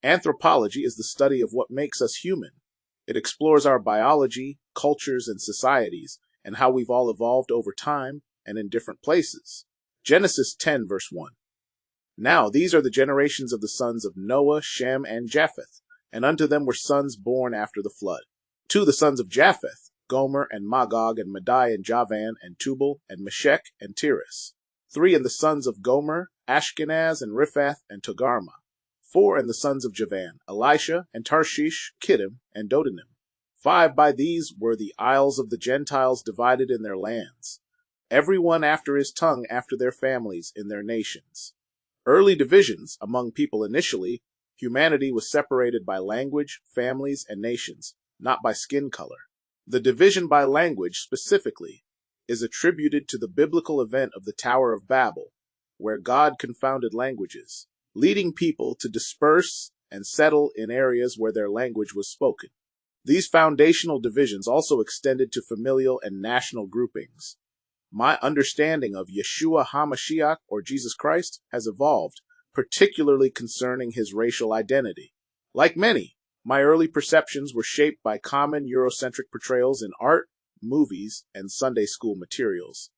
Anthropology is the study of what makes us human. It explores our biology, cultures, and societies, and how we've all evolved over time and in different places. Genesis 10, verse 1. Now these are the generations of the sons of Noah, Shem, and Japheth, and unto them were sons born after the flood. To the sons of Japheth, Gomer, and Magog, and Madai, and Javan, and Tubal, and Meshech, and Tiras. 3 in the sons of Gomer, Ashkenaz, and Riphath, and Togarmah. 4 in the sons of Javan, Elisha, and Tarshish, Kittim, and Dodanim. 5 by these were the isles of the Gentiles divided in their lands, every one after his tongue, after their families, in their nations. Early divisions among people. Initially, humanity was separated by language, families, and nations, not by skin color. The division by language, specifically, is attributed to the biblical event of the Tower of Babel, where God confounded languages, leading people to disperse and settle in areas where their language was spoken. These foundational divisions also extended to familial and national groupings. My understanding of Yeshua HaMashiach, or Jesus Christ, has evolved, particularly concerning his racial identity. Like many, my early perceptions were shaped by common Eurocentric portrayals in art, movies, and Sunday school materials,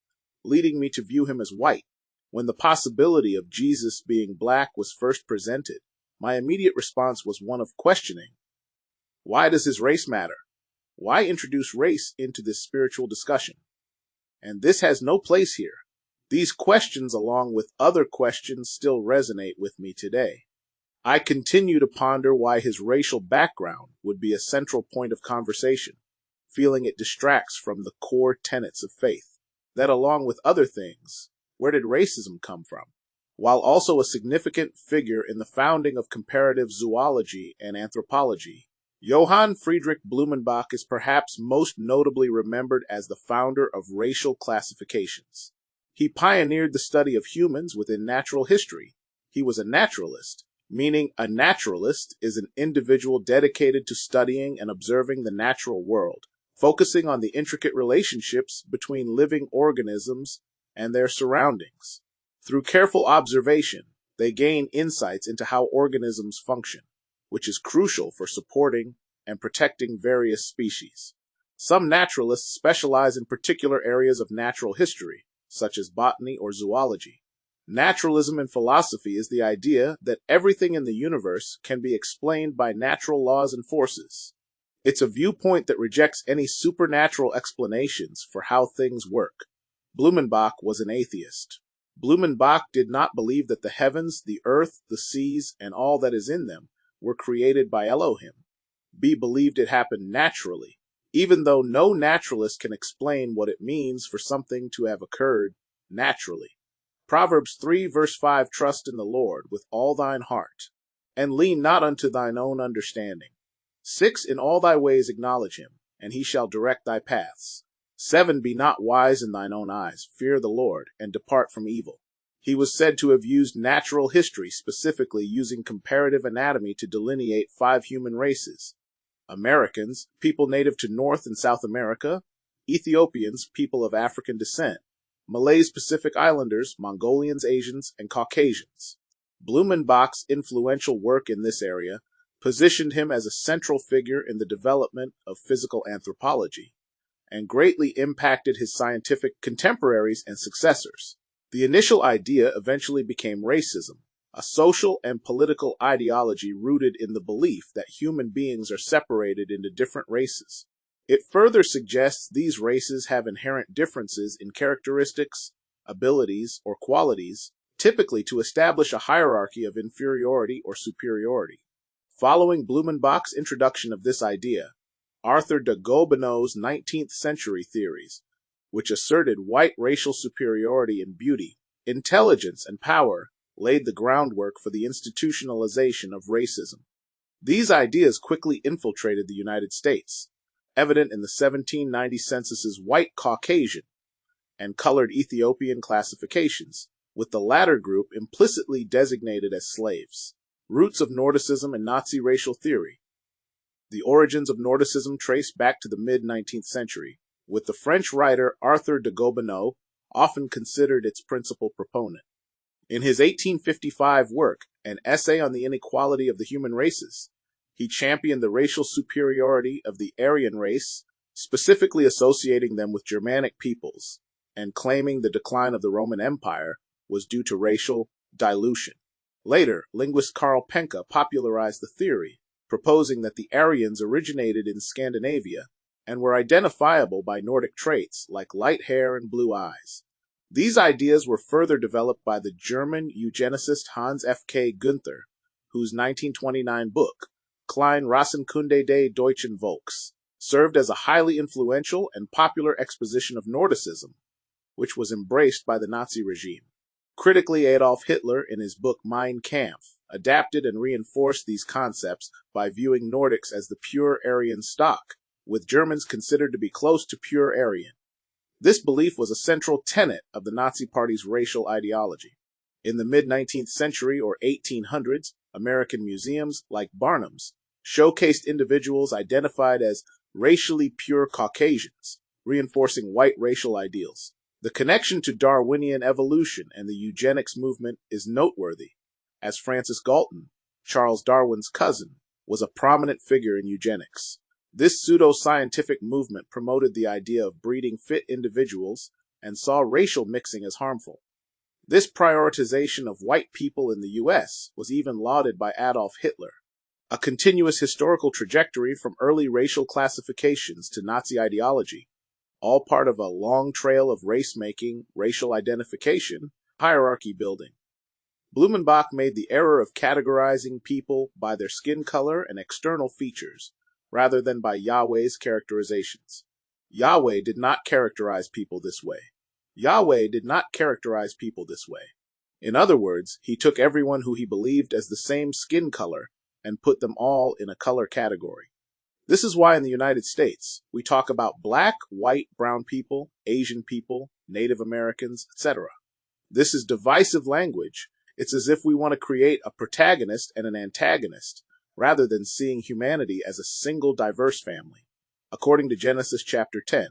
leading me to view him as white. When the possibility of Jesus being black was first presented, my immediate response was one of questioning. Why does his race matter? Why introduce race into this spiritual discussion? And this has no place here. These questions, along with other questions, still resonate with me today. I continue to ponder why his racial background would be a central point of conversation, feeling it distracts from the core tenets of faith. That, along with other things, where did racism come from? While also a significant figure in the founding of comparative zoology and anthropology, Johann Friedrich Blumenbach is perhaps most notably remembered as the founder of racial classifications. He pioneered the study of humans within natural history. He was a naturalist, meaning a naturalist is an individual dedicated to studying and observing the natural world, focusing on the intricate relationships between living organisms and their surroundings. Through careful observation, they gain insights into how organisms function, which is crucial for supporting and protecting various species. Some naturalists specialize in particular areas of natural history, such as botany or zoology. Naturalism in philosophy is the idea that everything in the universe can be explained by natural laws and forces. It's a viewpoint that rejects any supernatural explanations for how things work. Blumenbach was an atheist. Blumenbach did not believe that the heavens, the earth, the seas, and all that is in them were created by Elohim. B believed it happened naturally, even though no naturalist can explain what it means for something to have occurred naturally. Proverbs 3 verse 5, trust in the Lord with all thine heart, and lean not unto thine own understanding. 6, in all thy ways acknowledge him, and he shall direct thy paths. 7, be not wise in thine own eyes, fear the Lord, and depart from evil. He was said to have used natural history, specifically using comparative anatomy to delineate 5 human races. Americans, people native to North and South America; Ethiopians, people of African descent; Malays, Pacific Islanders; Mongolians, Asians, and Caucasians. Blumenbach's influential work in this area positioned him as a central figure in the development of physical anthropology, and greatly impacted his scientific contemporaries and successors. The initial idea eventually became racism, a social and political ideology rooted in the belief that human beings are separated into different races. It further suggests these races have inherent differences in characteristics, abilities, or qualities, typically to establish a hierarchy of inferiority or superiority. Following Blumenbach's introduction of this idea, Arthur de Gobineau's 19th century theories, which asserted white racial superiority in beauty, intelligence, and power, laid the groundwork for the institutionalization of racism. These ideas quickly infiltrated the United States, evident in the 1790 census's white Caucasian and colored Ethiopian classifications, with the latter group implicitly designated as slaves. Roots of Nordicism and Nazi racial theory. The origins of Nordicism trace back to the mid-19th century, with the French writer Arthur de Gobineau often considered its principal proponent. In his 1855 work, an essay on the inequality of the human races. He championed the racial superiority of the Aryan race, specifically associating them with Germanic peoples, and claiming the decline of the Roman Empire was due to racial dilution. Later, linguist Karl Penka popularized the theory, proposing that the Aryans originated in Scandinavia and were identifiable by Nordic traits like light hair and blue eyes. These ideas were further developed by the German eugenicist Hans F. K. Günther, whose 1929 book, Kleine Rassenkunde des Deutschen Volks, served as a highly influential and popular exposition of Nordicism, which was embraced by the Nazi regime. Critically, Adolf Hitler, in his book Mein Kampf, adapted and reinforced these concepts by viewing Nordics as the pure Aryan stock, with Germans considered to be close to pure Aryan. This belief was a central tenet of the Nazi Party's racial ideology. In the mid-19th century or 1800s, American museums, like Barnum's, showcased individuals identified as racially pure Caucasians, reinforcing white racial ideals. The connection to Darwinian evolution and the eugenics movement is noteworthy, as Francis Galton, Charles Darwin's cousin, was a prominent figure in eugenics. This pseudo-scientific movement promoted the idea of breeding fit individuals and saw racial mixing as harmful. This prioritization of white people in the U.S. was even lauded by Adolf Hitler, a continuous historical trajectory from early racial classifications to Nazi ideology, all part of a long trail of race-making, racial identification, hierarchy building. Blumenbach made the error of categorizing people by their skin color and external features, rather than by Yahweh's characterizations. Yahweh did not characterize people this way. Yahweh did not characterize people this way. In other words, he took everyone who he believed as the same skin color and put them all in a color category. This is why in the United States, we talk about black, white, brown people, Asian people, Native Americans, etc. This is divisive language. It's as if we want to create a protagonist and an antagonist, rather than seeing humanity as a single diverse family. According to Genesis chapter 10,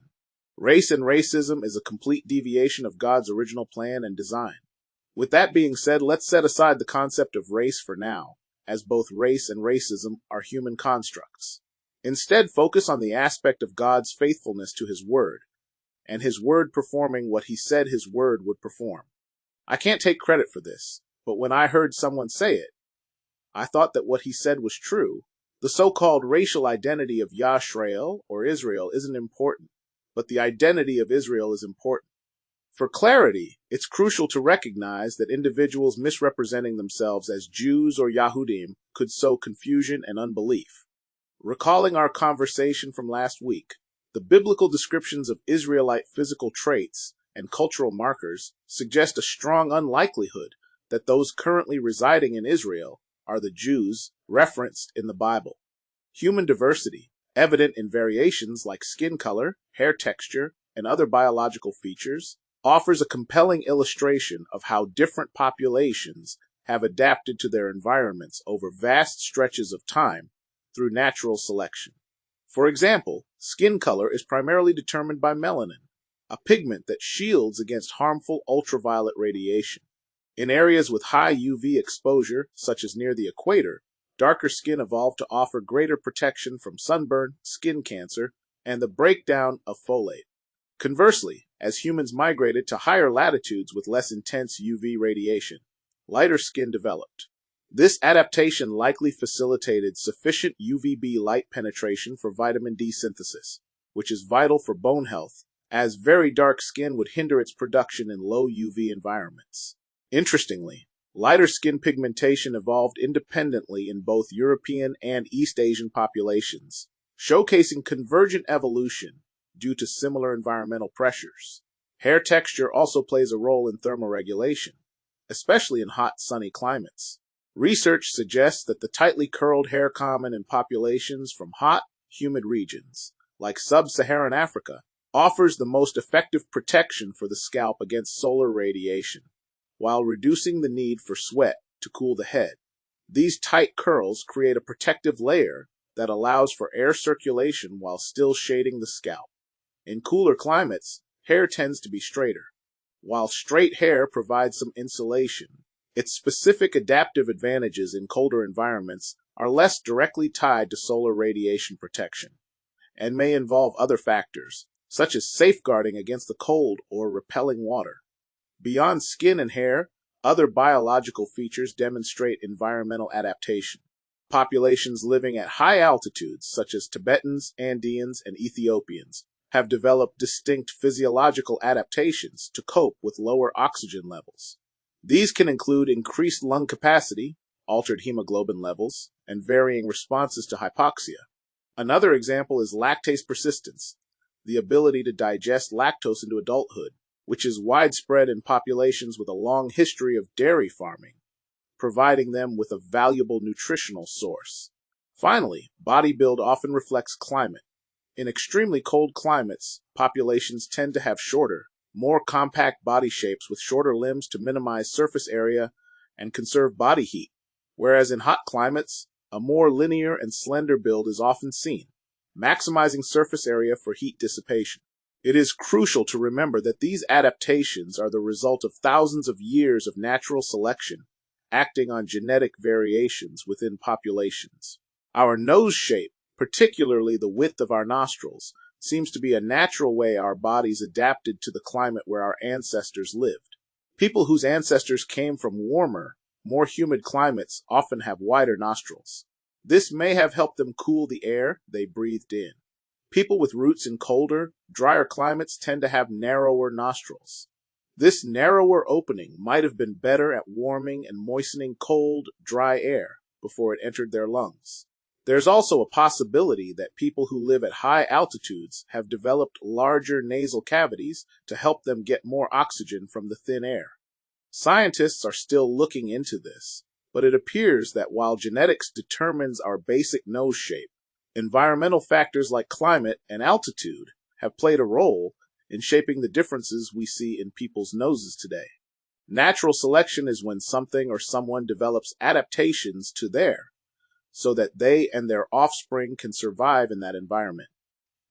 race and racism is a complete deviation of God's original plan and design. With that being said, let's set aside the concept of race for now, as both race and racism are human constructs. Instead, focus on the aspect of God's faithfulness to His Word, and His Word performing what He said His Word would perform. I can't take credit for this, but when I heard someone say it, I thought that what he said was true. The so-called racial identity of Yashrael, or Israel, isn't important, but the identity of Israel is important. For clarity, it's crucial to recognize that individuals misrepresenting themselves as Jews or Yahudim could sow confusion and unbelief. Recalling our conversation from last week, the biblical descriptions of Israelite physical traits and cultural markers suggest a strong unlikelihood that those currently residing in Israel are the Jews referenced in the Bible. Human diversity, evident in variations like skin color, hair texture, and other biological features, offers a compelling illustration of how different populations have adapted to their environments over vast stretches of time through natural selection. For example, skin color is primarily determined by melanin, a pigment that shields against harmful ultraviolet radiation. In areas with high UV exposure, such as near the equator, darker skin evolved to offer greater protection from sunburn, skin cancer, and the breakdown of folate. Conversely, as humans migrated to higher latitudes with less intense UV radiation, lighter skin developed. This adaptation likely facilitated sufficient UVB light penetration for vitamin D synthesis, which is vital for bone health, as very dark skin would hinder its production in low UV environments. Interestingly, lighter skin pigmentation evolved independently in both European and East Asian populations, showcasing convergent evolution due to similar environmental pressures. Hair texture also plays a role in thermoregulation, especially in hot, sunny climates. Research suggests that the tightly curled hair common in populations from hot, humid regions, like sub-Saharan Africa, offers the most effective protection for the scalp against solar radiation, while reducing the need for sweat to cool the head. These tight curls create a protective layer that allows for air circulation while still shading the scalp. In cooler climates, hair tends to be straighter. While straight hair provides some insulation, Its specific adaptive advantages in colder environments are less directly tied to solar radiation protection, and may involve other factors, such as safeguarding against the cold or repelling water. Beyond skin and hair, other biological features demonstrate environmental adaptation. Populations living at high altitudes, such as Tibetans, Andeans, and Ethiopians, have developed distinct physiological adaptations to cope with lower oxygen levels. These can include increased lung capacity, altered hemoglobin levels, and varying responses to hypoxia. Another example is lactase persistence, the ability to digest lactose into adulthood, which is widespread in populations with a long history of dairy farming, providing them with a valuable nutritional source. Finally, body build often reflects climate. In extremely cold climates, populations tend to have shorter, more compact body shapes with shorter limbs to minimize surface area and conserve body heat, whereas in hot climates, a more linear and slender build is often seen, maximizing surface area for heat dissipation. It is crucial to remember that these adaptations are the result of thousands of years of natural selection acting on genetic variations within populations. Our nose shape, particularly the width of our nostrils, seems to be a natural way our bodies adapted to the climate where our ancestors lived. People whose ancestors came from warmer, more humid climates often have wider nostrils. This may have helped them cool the air they breathed in. People with roots in colder, drier climates tend to have narrower nostrils. This narrower opening might have been better at warming and moistening cold, dry air before it entered their lungs. There's also a possibility that people who live at high altitudes have developed larger nasal cavities to help them get more oxygen from the thin air. Scientists are still looking into this, but it appears that while genetics determines our basic nose shape, environmental factors like climate and altitude have played a role in shaping the differences we see in people's noses today. Natural selection is when something or someone develops adaptations to so that they and their offspring can survive in that environment.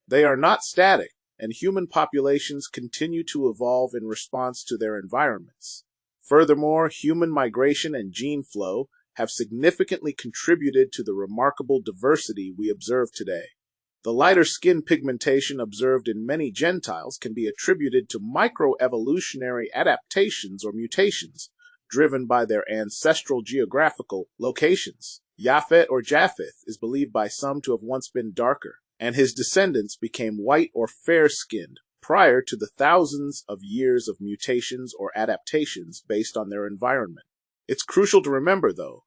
They are not static, and human populations continue to evolve in response to their environments. Furthermore, human migration and gene flow have significantly contributed to the remarkable diversity we observe today. The lighter skin pigmentation observed in many Gentiles can be attributed to microevolutionary adaptations or mutations driven by their ancestral geographical locations. Japhet or Japheth is believed by some to have once been darker, and his descendants became white or fair-skinned prior to the thousands of years of mutations or adaptations based on their environment. It's crucial to remember, though,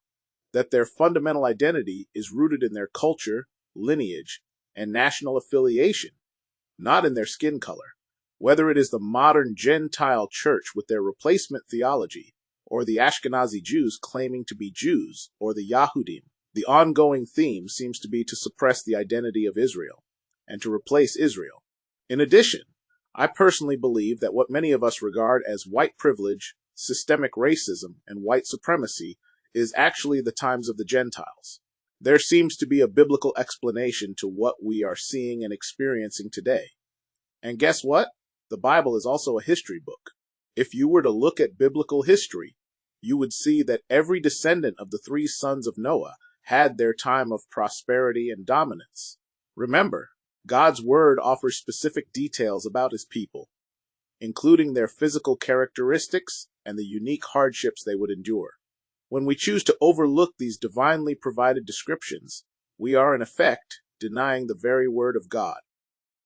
that their fundamental identity is rooted in their culture, lineage, and national affiliation, not in their skin color. Whether it is the modern Gentile church with their replacement theology, or the Ashkenazi Jews claiming to be Jews, or the Yahudim, the ongoing theme seems to be to suppress the identity of Israel, and to replace Israel. In addition, I personally believe that what many of us regard as white privilege, systemic racism, and white supremacy is actually the times of the Gentiles. There seems to be a biblical explanation to what we are seeing and experiencing today. And guess what? The Bible is also a history book. If you were to look at biblical history, you would see that every descendant of the 3 sons of Noah had their time of prosperity and dominance. Remember, God's word offers specific details about his people, including their physical characteristics and the unique hardships they would endure. When we choose to overlook these divinely provided descriptions, we are in effect denying the very word of God.